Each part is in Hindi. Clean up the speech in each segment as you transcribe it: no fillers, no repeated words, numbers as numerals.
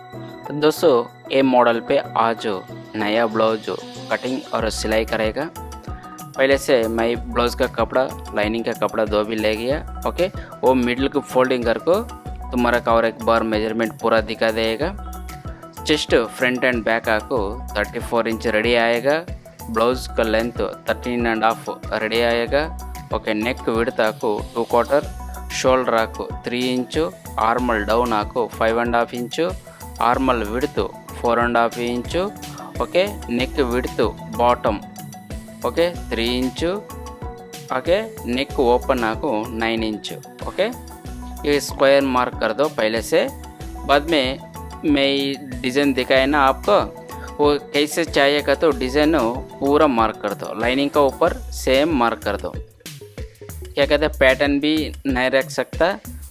तो दोस्तों ये मॉडल पे आज नया ब्लाउज कटिंग और सिलाई करेगा। पहले से मैं ब्लाउज का कपड़ा लाइनिंग का कपड़ा दो भी ले गया। ओके, वो मिडिल को फोल्डिंग कर को तुम्हारा का और एक बार मेजरमेंट पूरा दिखा देगा। चेस्ट फ्रंट एंड बैक आपको 34 इंच रेडी आएगा। ब्लाउज का लेंथ 13.5 रेडी आएगा। ओके, नेक विड्थ आपको 2/4, शोल्डर आपको 3 इंचु, आर्मल डाउन आपको 5.5 इंचु, आर्मल विड्थ 4.5 इंचु। ओके, नेक विड्थ बॉटम ओके 3 इंचु। ओके, नेक ओपन आपको 9 इंचु। ओके, ये स्क्वायर मार्क कर दो पहले से। बाद में मैं डिज़ाइन दिखाया ना आपको, वो कैसे चाहिए का तो डिज़ाइन पूरा मार्क कर दो। लाइनिंग का ऊपर सेम मार्क कर दो। क्या कहते हैं, पैटर्न भी नहीं रख सकता।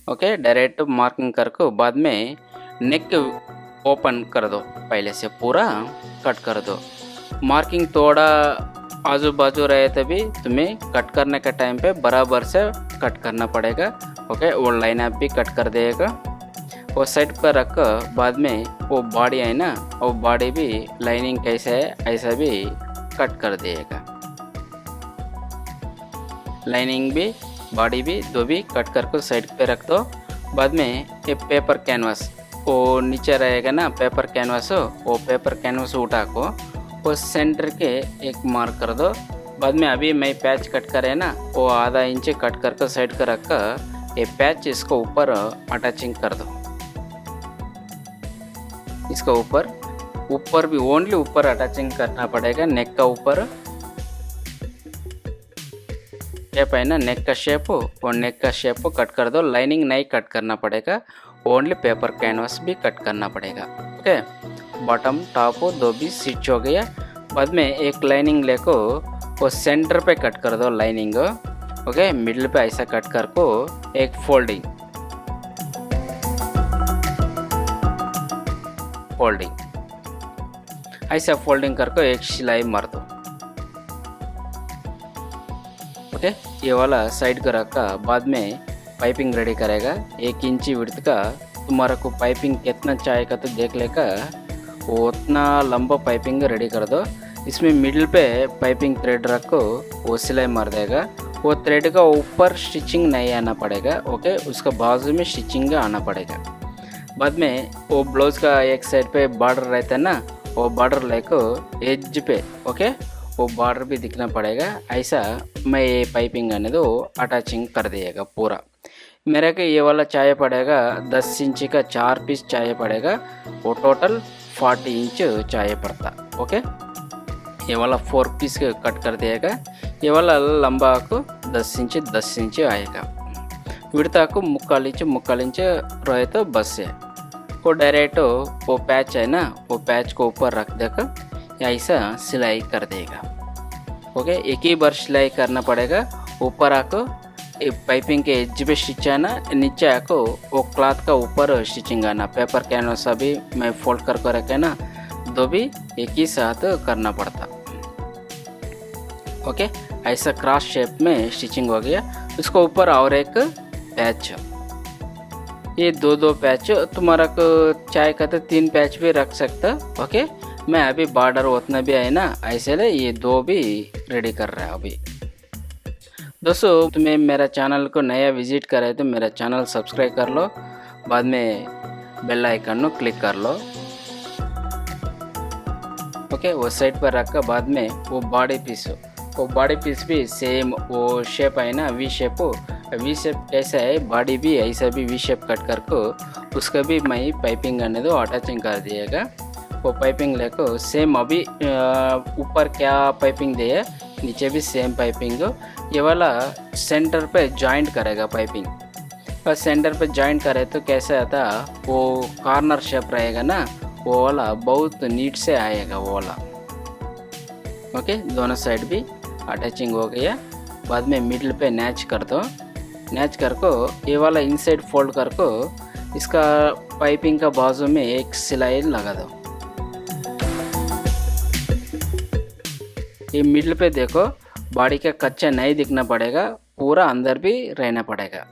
ओके, डायरेक्ट मार्किंग करके बाद में नेक ओपन कर दो, पहले से पूरा कट कर दो। मार्किंग थोड़ा आजू बाजू रहे तभी तुम्हें कट करने के टाइम पे बराबर से कट करना पड़ेगा। ओके, वो लाइन अप भी कट कर देगा। वो साइड पर रख कर बाद में वो बॉडी है ना, वो बॉडी भी लाइनिंग कैसे है ऐसा भी कट कर देगा। लाइनिंग भी बॉडी भी दो भी कट करके साइड पे रख दो। बाद में ये पेपर कैनवास वो नीचे रहेगा ना, पेपर कैनवास, वो पेपर कैनवास उठा को वो सेंटर के एक मार्क कर दो। बाद में अभी मैं पैच कट करे ना, वो आधा इंच कट करके साइड का रख कर ये पैच इसको ऊपर अटैचिंग कर दो। इसका ऊपर भी ओनली ऊपर अटैचिंग करना पड़ेगा। नेक का ऊपर शेप है ना, नेक का शेप और नेक का शेप कट कर दो। लाइनिंग नहीं कट करना पड़ेगा, ओनली पेपर कैनवास भी कट करना पड़ेगा। ओके, बॉटम टॉप दो भी स्टिच हो गया। बाद में एक लाइनिंग लेको वो सेंटर पे कट कर दो लाइनिंग। ओके, मिडिल पे ऐसा कट कर को एक फोल्डिंग ऐसा फोल्डिंग करके एक सिलाई मार दो। ओके, ये वाला साइड का रखा। बाद में पाइपिंग रेडी करेगा। 1 इंची विड्थ का तुम्हारा को पाइपिंग कितना चाहिए तो देख लेकर वो उतना लंबा पाइपिंग रेडी कर दो। इसमें मिडिल पे पाइपिंग थ्रेड रखो, वो सिलाई मार देगा। वो थ्रेड का ऊपर स्टिचिंग नहीं आना पड़ेगा। ओके, उसका बाजू में स्टिचिंग आना पड़ेगा। बाद में वो ब्लाउज का एक साइड पे बॉर्डर रहता है ना, वो बॉर्डर लेको एज पे ओके वो बॉर्डर भी दिखना पड़ेगा। ऐसा मैं ये पाइपिंग आने दो अटैचिंग कर दिएगा पूरा। मेरे को ये वाला चाहिए पड़ेगा 10 इंच का 4 पीस चाहिए पड़ेगा। वो टोटल 40 इंच चाहिए पड़ता। ओके, ये वाला 4 पीस कट कर दिएगा। ये वाला लंबा को 10 इंच आएगा। विड्थ को 3.25 इंच रहे तो बस है। वो डायरेक्ट वो पैच है ना, वो पैच को ऊपर रख देकर ऐसा सिलाई कर देगा। ओके, एक ही बार सिलाई करना पड़ेगा। ऊपर आको पाइपिंग के एज पे स्टिच आना, नीचे आको वो क्लॉथ का ऊपर स्टिचिंग आना। पेपर कैनवास अभी मैं फोल्ड करके रखे ना, दो भी एक ही साथ करना पड़ता। ओके, ऐसा क्रॉस शेप में स्टिचिंग हो गया। उसको ऊपर और एक पैच, ये दो पैच तुम्हारा को चाहे का तो 3 पैच भी रख सकता। ओके, मैं अभी बॉर्डर उतना भी है ना, ऐसे ले ये 2 भी रेडी कर रहा है अभी। दोस्तों, तुम्हें मेरा चैनल को नया विजिट करे तो मेरा चैनल सब्सक्राइब कर लो। बाद में बेल आइकन को क्लिक कर लो। ओके, वो साइड पर रखकर बाद में वो बॉडी पीस भी सेम वो शेप है ना, वी शेप कैसा है, बॉडी भी ऐसा भी वी शेप कट करके उसका भी मैं पाइपिंग आने दो अटैचिंग कर दिएगा। वो पाइपिंग लेको सेम अभी ऊपर क्या पाइपिंग दे है, नीचे भी सेम पाइपिंग। ये वाला सेंटर पे जॉइंट करेगा पाइपिंग। और सेंटर पे जॉइंट करे तो कैसा आता, वो कॉर्नर शेप रहेगा ना, वो वाला बहुत नीट से आएगा वो वाला। ओके, दोनों साइड भी अटैचिंग हो गया। बाद में मिडिल पे नैच कर दो। नैच करको ये वाला इनसाइड फोल्ड करको इसका पाइपिंग का बाजू में एक सिलाई लगा दो। ये मिडिल पे देखो, बॉडी का कच्चा नहीं दिखना पड़ेगा, पूरा अंदर भी रहना पड़ेगा।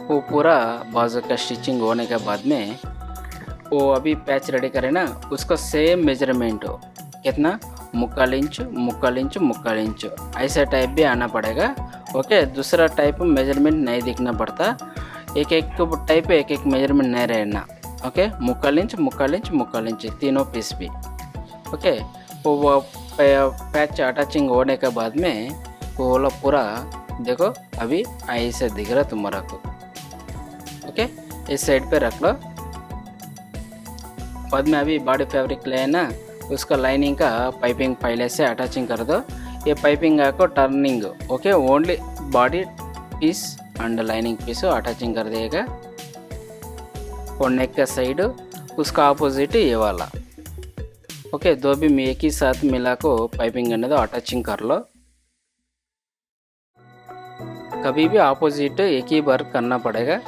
वो पूरा बाजू का स्टिचिंग होने के बाद में वो अभी पैच रेडी करे ना, उसका सेम मेजरमेंट हो कितना, मुक्काल इंच ऐसा टाइप भी आना पड़ेगा। ओके, दूसरा टाइप मेजरमेंट नहीं दिखना पड़ता, एक एक टाइप एक एक मेजरमेंट नहीं रहना। ओके, मुक्काल इंच तीनों पीस भी। ओके, वो पैच अटैचिंग होने के बाद में वो वाला पूरा देखो अभी ऐसे दिख रहा तुम्हारा को। ओके, इस साइड पे रख लो। बाद में अभी बॉडी फैब्रिक ले ना, उसका लाइनिंग का पाइपिंग पहले से अटैचिंग कर दो। ये पाइपिंग को turning, okay, only body piece and lining piece attaching कर देगा। और नेक का साइड उसका अपोजिट ये वाला। ओके, दो भी एक ही साथ मिला को पाइपिंग करने दो, अटैचिंग कर लो। कभी भी अपोजिट एक ही बार करना पड़ेगा।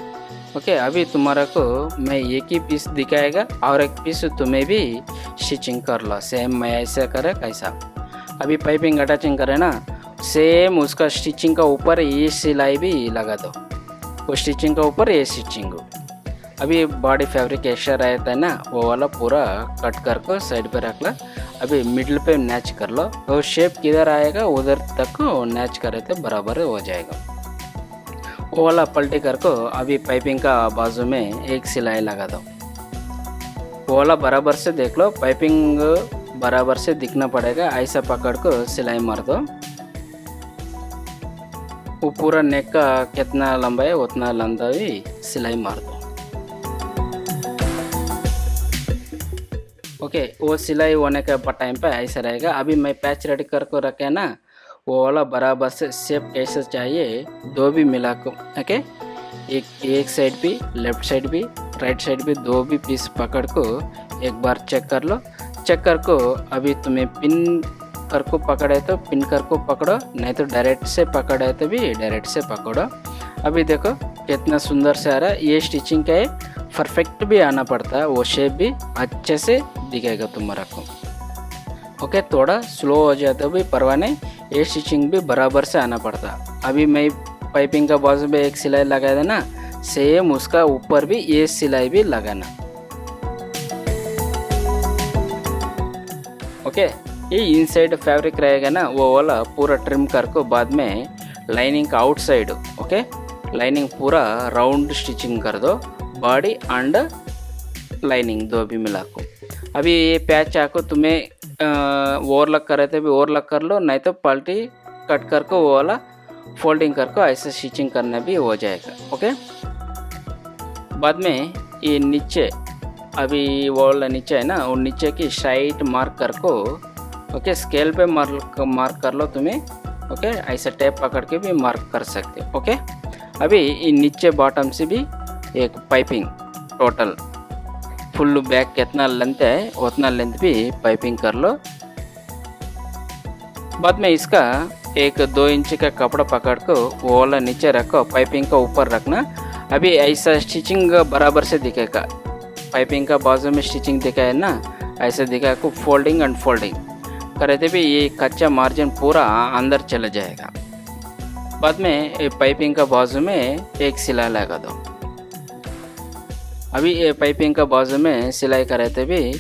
ओके, अभी तुम्हारा को मैं एक ही पीस दिखाएगा और एक पीस तुम्हें भी स्टिचिंग कर लो। सेम मैं ऐसा करे कैसा, अभी पाइपिंग अटैचिंग करे ना, सेम उसका स्टिचिंग का ऊपर ये सिलाई भी लगा दो, वो स्टिचिंग का ऊपर ये स्टिचिंग। अभी बॉडी फैब्रिक एक्स्ट्रा रहता है ना, वो वाला पूरा कट कर को साइड पे रख लो। अभी मिडल पे मैच कर लो, वो शेप किधर आएगा उधर तक मैच करे तो बराबर हो जाएगा। वो वाला पलटी कर को अभी पाइपिंग का बाजू में एक सिलाई लगा दो। वो वाला बराबर से देख लो, पाइपिंग बराबर से दिखना पड़ेगा, ऐसा पकड़ को सिलाई मार दो। वो पूरा नेक का कितना लंबा है उतना लंबा भी सिलाई मार दो। ओके, वो सिलाई होने के टाइम पे ऐसा रहेगा। अभी मैं पैच रेडी कर को रखे ना, वो वाला बराबर से शेप कैसे चाहिए दो भी मिला को। ओके, एक साइड भी, लेफ्ट साइड भी, राइट साइड भी, दो भी पीस पकड़ को एक बार चेक कर लो। चेक कर को अभी तुम्हें पिन कर को पकड़े तो पिन कर को पकड़ो, नहीं तो डायरेक्ट से पकड़े तो भी डायरेक्ट से पकड़ो। अभी देखो कितना सुंदर से आ रहा है। ये स्टिचिंग का है, परफेक्ट भी आना पड़ता है, वो शेप भी अच्छे से दिखेगा तुम्हारा को। ओके, थोड़ा स्लो हो जाए तो भी परवाह नहीं, ये स्टिचिंग भी बराबर से आना पड़ता। अभी मैं पाइपिंग का बाजू में एक सिलाई लगाया था ना, सेम उसका ऊपर भी ये सिलाई भी लगाना। ओके, ये इनसाइड फैब्रिक रहेगा ना, वो वाला पूरा ट्रिम कर को बाद में लाइनिंग का आउटसाइड, ओके, लाइनिंग पूरा राउंड स्टिचिंग कर दो, बॉडी एंड लाइनिंग दो भी मिला को। अभी ये पैच आको तुम्हें ओवरलॉक करे तो भी ओवरलॉक कर लो, नहीं तो पलटी कट कर को वो वाला फोल्डिंग कर को ऐसे स्टिचिंग करना भी हो जाएगा। ओके, बाद में ये नीचे अभी वो वाला नीचे है ना, वो नीचे की साइड मार्क कर को, ओके, स्केल पे मार्क कर लो तुम्हें। ओके, ऐसे टेप पकड़ के भी मार्क कर सकते हो। ओके, अभी ये नीचे बॉटम से भी एक पाइपिंग टोटल फुल बैक कितना लेंथ है उतना लेंथ भी पाइपिंग कर लो। बाद में इसका एक 2 इंच का कपड़ा पकड़ को वो वाला नीचे रखो, पाइपिंग का ऊपर रखना। अभी ऐसा स्टिचिंग बराबर से दिखेगा, पाइपिंग का बाजू में स्टिचिंग दिखा है ना, ऐसे दिखा को फोल्डिंग एंड फोल्डिंग करे थे भी ये कच्चा मार्जिन पूरा अंदर चला जाएगा। बाद में पाइपिंग का बाजू में एक सिलाई लगा दो। अभी ये पाइपिंग का बाजू में सिलाई करे थे भी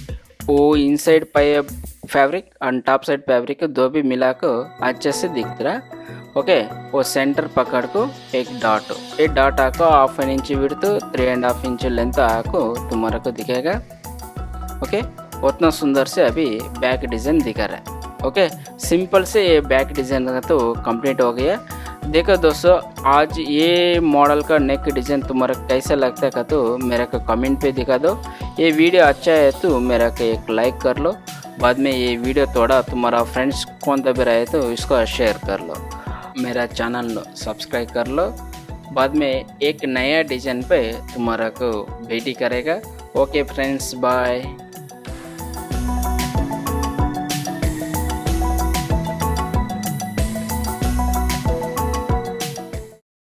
वो इनसाइड पाइप फैब्रिक और टॉप साइड फैब्रिक दो भी मिला को अच्छे से दिख रहा। ओके, वो सेंटर पकड़ को एक डॉट, ये डॉट आको 1/2 इंच विड्थ 3.5 इंच लेंथ आको तुम्हारा को दिखेगा। ओके, उतना सुंदर से अभी बैक डिज़ाइन दिखा रहा है। ओके, सिंपल से ये बैक डिज़ाइन का तो कंप्लीट हो गया। देखो दोस्तों, आज ये मॉडल का नेक डिज़ाइन तुम्हारा कैसा लगता है का तो मेरा को कमेंट पे दिखा दो। ये वीडियो अच्छा है तो मेरा को एक लाइक कर लो। बाद में ये वीडियो थोड़ा तुम्हारा फ्रेंड्स कौन तभी रहे तो इसको शेयर कर लो, मेरा चैनल सब्सक्राइब कर लो। बाद में एक नया डिज़ाइन पे तुम्हारा को भेटी करेगा। Okay friends, bye.